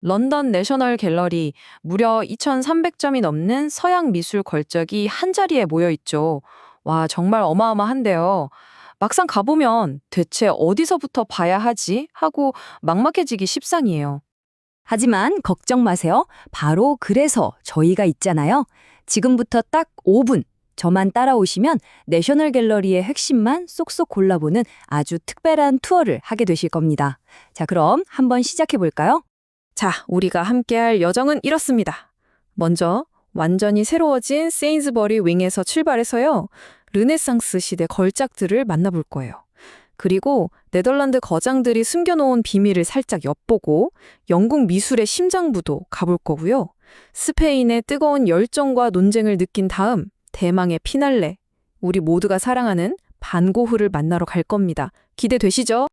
런던 내셔널 갤러리 무려 2,300점이 넘는 서양 미술 걸작이 한자리에 모여 있죠. 와, 정말 어마어마한데요. 막상 가보면 대체 어디서부터 봐야 하지? 하고 막막해지기 십상이에요. 하지만 걱정 마세요. 바로 그래서 저희가 있잖아요. 지금부터 딱 5분. 저만 따라오시면 내셔널 갤러리의 핵심만 쏙쏙 골라보는 아주 특별한 투어를 하게 되실 겁니다. 자, 그럼 한번 시작해 볼까요? 자, 우리가 함께할 여정은 이렇습니다. 먼저 완전히 새로워진 세인즈버리 윙에서 출발해서요. 르네상스 시대 걸작들을 만나볼 거예요. 그리고 네덜란드 거장들이 숨겨놓은 비밀을 살짝 엿보고 영국 미술의 심장부도 가볼 거고요. 스페인의 뜨거운 열정과 논쟁을 느낀 다음 대망의 피날레, 우리 모두가 사랑하는 반고흐를 만나러 갈 겁니다. 기대되시죠?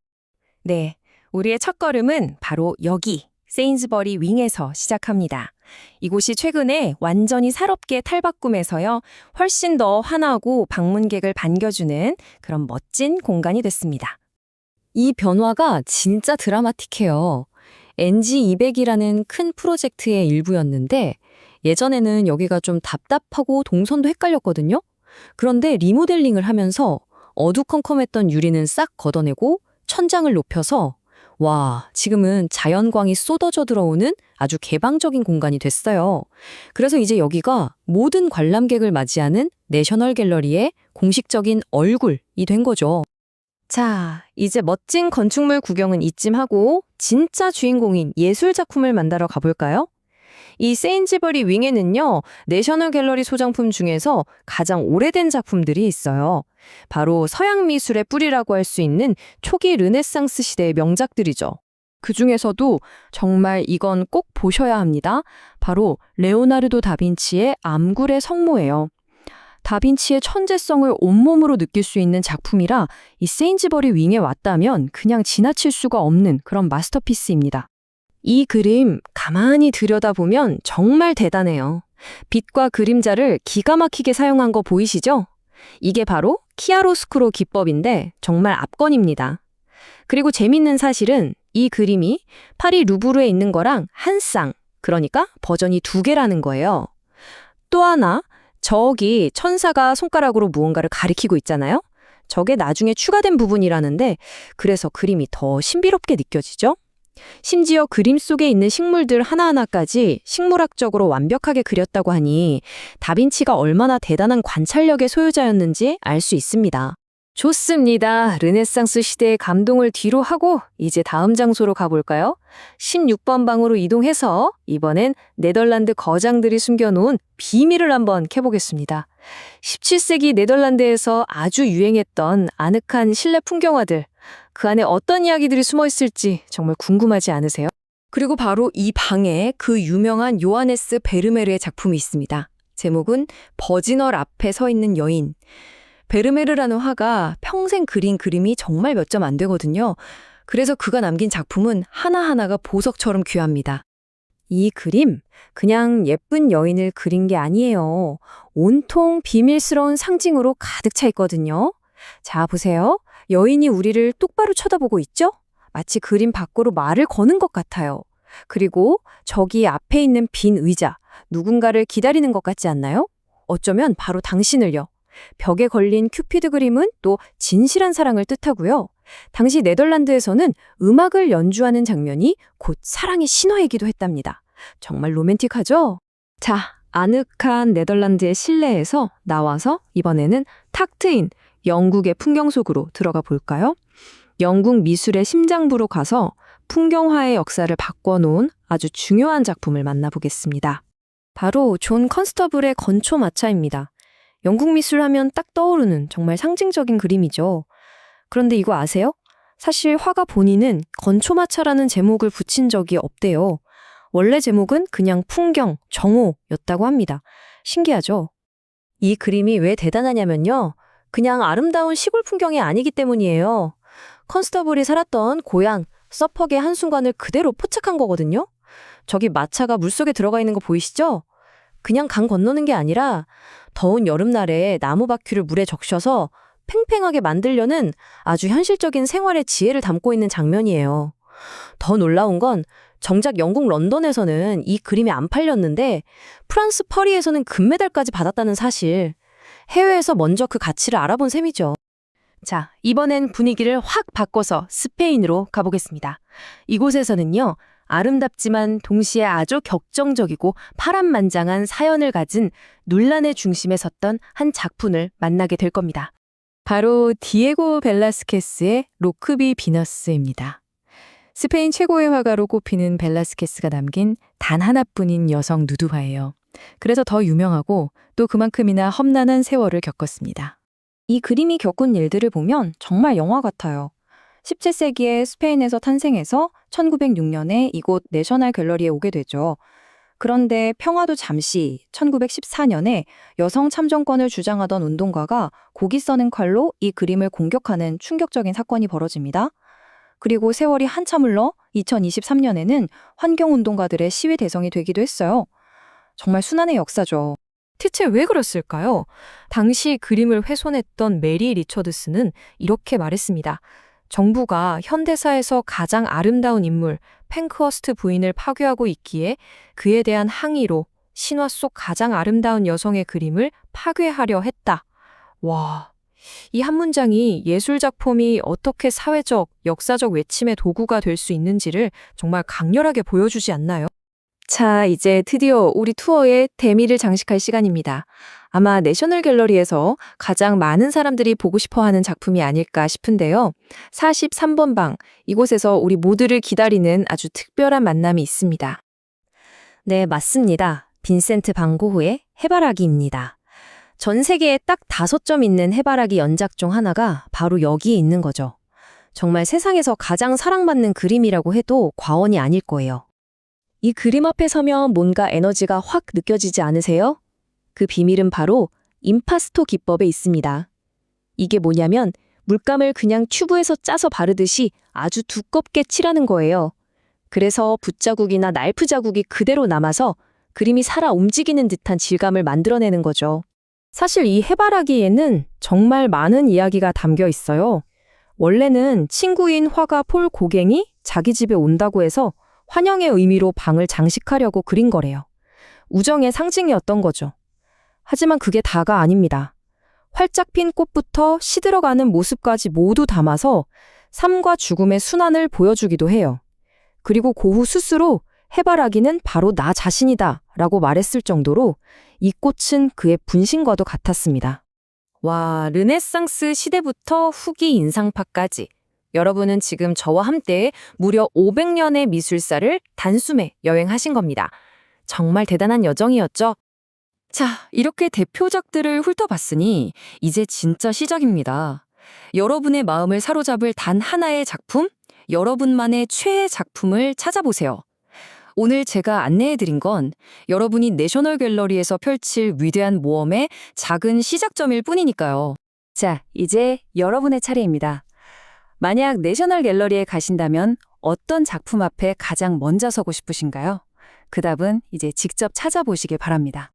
네, 우리의 첫걸음은 바로 여기, 세인즈버리 윙에서 시작합니다. 이곳이 최근에 완전히 새롭게 탈바꿈해서요, 훨씬 더 환하고 방문객을 반겨주는 그런 멋진 공간이 됐습니다. 이 변화가 진짜 드라마틱해요. NG200이라는 큰 프로젝트의 일부였는데 예전에는 여기가 좀 답답하고 동선도 헷갈렸거든요. 그런데 리모델링을 하면서 어두컴컴했던 유리는 싹 걷어내고 천장을 높여서 와, 지금은 자연광이 쏟아져 들어오는 아주 개방적인 공간이 됐어요. 그래서 이제 여기가 모든 관람객을 맞이하는 내셔널 갤러리의 공식적인 얼굴이 된 거죠. 자, 이제 멋진 건축물 구경은 이쯤 하고 진짜 주인공인 예술 작품을 만나러 가볼까요? 이 세인즈버리 윙에는요, 내셔널 갤러리 소장품 중에서 가장 오래된 작품들이 있어요. 바로 서양 미술의 뿌리라고 할 수 있는 초기 르네상스 시대의 명작들이죠. 그 중에서도 정말 이건 꼭 보셔야 합니다. 바로 레오나르도 다빈치의 암굴의 성모예요. 다빈치의 천재성을 온몸으로 느낄 수 있는 작품이라 이 세인즈버리 윙에 왔다면 그냥 지나칠 수가 없는 그런 마스터피스입니다. 이 그림 가만히 들여다보면 정말 대단해요. 빛과 그림자를 기가 막히게 사용한 거 보이시죠? 이게 바로 키아로스쿠로 기법인데 정말 압권입니다. 그리고 재밌는 사실은 이 그림이 파리 루브르에 있는 거랑 한 쌍, 그러니까 버전이 2개라는 거예요. 또 하나, 저기 천사가 손가락으로 무언가를 가리키고 있잖아요? 저게 나중에 추가된 부분이라는데 그래서 그림이 더 신비롭게 느껴지죠? 심지어 그림 속에 있는 식물들 하나하나까지 식물학적으로 완벽하게 그렸다고 하니 다빈치가 얼마나 대단한 관찰력의 소유자였는지 알 수 있습니다. 좋습니다. 르네상스 시대의 감동을 뒤로 하고 이제 다음 장소로 가볼까요? 16번 방으로 이동해서 이번엔 네덜란드 거장들이 숨겨놓은 비밀을 한번 캐보겠습니다. 17세기 네덜란드에서 아주 유행했던 아늑한 실내 풍경화들, 그 안에 어떤 이야기들이 숨어 있을지 정말 궁금하지 않으세요? 그리고 바로 이 방에 그 유명한 요하네스 베르메르의 작품이 있습니다. 제목은 버지널 앞에 서 있는 여인. 베르메르라는 화가 평생 그린 그림이 정말 몇 점 안 되거든요. 그래서 그가 남긴 작품은 하나하나가 보석처럼 귀합니다. 이 그림, 그냥 예쁜 여인을 그린 게 아니에요. 온통 비밀스러운 상징으로 가득 차 있거든요. 자, 보세요. 여인이 우리를 똑바로 쳐다보고 있죠? 마치 그림 밖으로 말을 거는 것 같아요. 그리고 저기 앞에 있는 빈 의자, 누군가를 기다리는 것 같지 않나요? 어쩌면 바로 당신을요. 벽에 걸린 큐피드 그림은 또 진실한 사랑을 뜻하고요. 당시 네덜란드에서는 음악을 연주하는 장면이 곧 사랑의 신호이기도 했답니다. 정말 로맨틱하죠? 자, 아늑한 네덜란드의 실내에서 나와서 이번에는 탁 트인 영국의 풍경 속으로 들어가 볼까요? 영국 미술의 심장부로 가서 풍경화의 역사를 바꿔놓은 아주 중요한 작품을 만나보겠습니다. 바로 존 컨스터블의 건초마차입니다. 영국 미술 하면 딱 떠오르는 정말 상징적인 그림이죠. 그런데 이거 아세요? 사실 화가 본인은 건초마차라는 제목을 붙인 적이 없대요. 원래 제목은 그냥 풍경, 정오였다고 합니다. 신기하죠? 이 그림이 왜 대단하냐면요. 그냥 아름다운 시골 풍경이 아니기 때문이에요. 컨스터블이 살았던 고향, 서퍽의 한순간을 그대로 포착한 거거든요. 저기 마차가 물속에 들어가 있는 거 보이시죠? 그냥 강 건너는 게 아니라 더운 여름날에 나무 바퀴를 물에 적셔서 팽팽하게 만들려는 아주 현실적인 생활의 지혜를 담고 있는 장면이에요. 더 놀라운 건 정작 영국 런던에서는 이 그림이 안 팔렸는데 프랑스 파리에서는 금메달까지 받았다는 사실. 해외에서 먼저 그 가치를 알아본 셈이죠. 자, 이번엔 분위기를 확 바꿔서 스페인으로 가보겠습니다. 이곳에서는요, 아름답지만 동시에 아주 격정적이고 파란만장한 사연을 가진 논란의 중심에 섰던 한 작품을 만나게 될 겁니다. 바로 디에고 벨라스케스의 로크비 비너스입니다. 스페인 최고의 화가로 꼽히는 벨라스케스가 남긴 단 하나뿐인 여성 누드화예요. 그래서 더 유명하고 또 그만큼이나 험난한 세월을 겪었습니다. 이 그림이 겪은 일들을 보면 정말 영화 같아요. 17세기에 스페인에서 탄생해서 1906년에 이곳 내셔널 갤러리에 오게 되죠. 그런데 평화도 잠시 1914년에 여성 참정권을 주장하던 운동가가 고기 써는 칼로 이 그림을 공격하는 충격적인 사건이 벌어집니다. 그리고 세월이 한참 흘러 2023년에는 환경운동가들의 시위 대상이 되기도 했어요. 정말 순환의 역사죠. 대체 왜 그랬을까요? 당시 그림을 훼손했던 메리 리처드스는 이렇게 말했습니다. 정부가 현대사에서 가장 아름다운 인물 팽크허스트 부인을 파괴하고 있기에 그에 대한 항의로 신화 속 가장 아름다운 여성의 그림을 파괴하려 했다. 와, 이 한 문장이 예술작품이 어떻게 사회적, 역사적 외침의 도구가 될 수 있는지를 정말 강렬하게 보여주지 않나요? 자, 이제 드디어 우리 투어의 대미를 장식할 시간입니다. 아마 내셔널 갤러리에서 가장 많은 사람들이 보고 싶어하는 작품이 아닐까 싶은데요. 43번 방, 이곳에서 우리 모두를 기다리는 아주 특별한 만남이 있습니다. 네, 맞습니다. 빈센트 반 고흐의 해바라기입니다. 전 세계에 딱 5점 있는 해바라기 연작 중 하나가 바로 여기에 있는 거죠. 정말 세상에서 가장 사랑받는 그림이라고 해도 과언이 아닐 거예요. 이 그림 앞에 서면 뭔가 에너지가 확 느껴지지 않으세요? 그 비밀은 바로 임파스토 기법에 있습니다. 이게 뭐냐면 물감을 그냥 튜브에서 짜서 바르듯이 아주 두껍게 칠하는 거예요. 그래서 붓자국이나 나이프 자국이 그대로 남아서 그림이 살아 움직이는 듯한 질감을 만들어내는 거죠. 사실 이 해바라기에는 정말 많은 이야기가 담겨 있어요. 원래는 친구인 화가 폴 고갱이 자기 집에 온다고 해서 환영의 의미로 방을 장식하려고 그린 거래요. 우정의 상징이었던 거죠. 하지만 그게 다가 아닙니다. 활짝 핀 꽃부터 시들어가는 모습까지 모두 담아서 삶과 죽음의 순환을 보여주기도 해요. 그리고 고흐 스스로 해바라기는 바로 나 자신이다 라고 말했을 정도로 이 꽃은 그의 분신과도 같았습니다. 와, 르네상스 시대부터 후기 인상파까지 여러분은 지금 저와 함께 무려 500년의 미술사를 단숨에 여행하신 겁니다. 정말 대단한 여정이었죠? 자, 이렇게 대표작들을 훑어봤으니 이제 진짜 시작입니다. 여러분의 마음을 사로잡을 단 하나의 작품, 여러분만의 최애 작품을 찾아보세요. 오늘 제가 안내해드린 건 여러분이 내셔널 갤러리에서 펼칠 위대한 모험의 작은 시작점일 뿐이니까요. 자, 이제 여러분의 차례입니다. 만약 내셔널 갤러리에 가신다면 어떤 작품 앞에 가장 먼저 서고 싶으신가요? 그 답은 이제 직접 찾아보시길 바랍니다.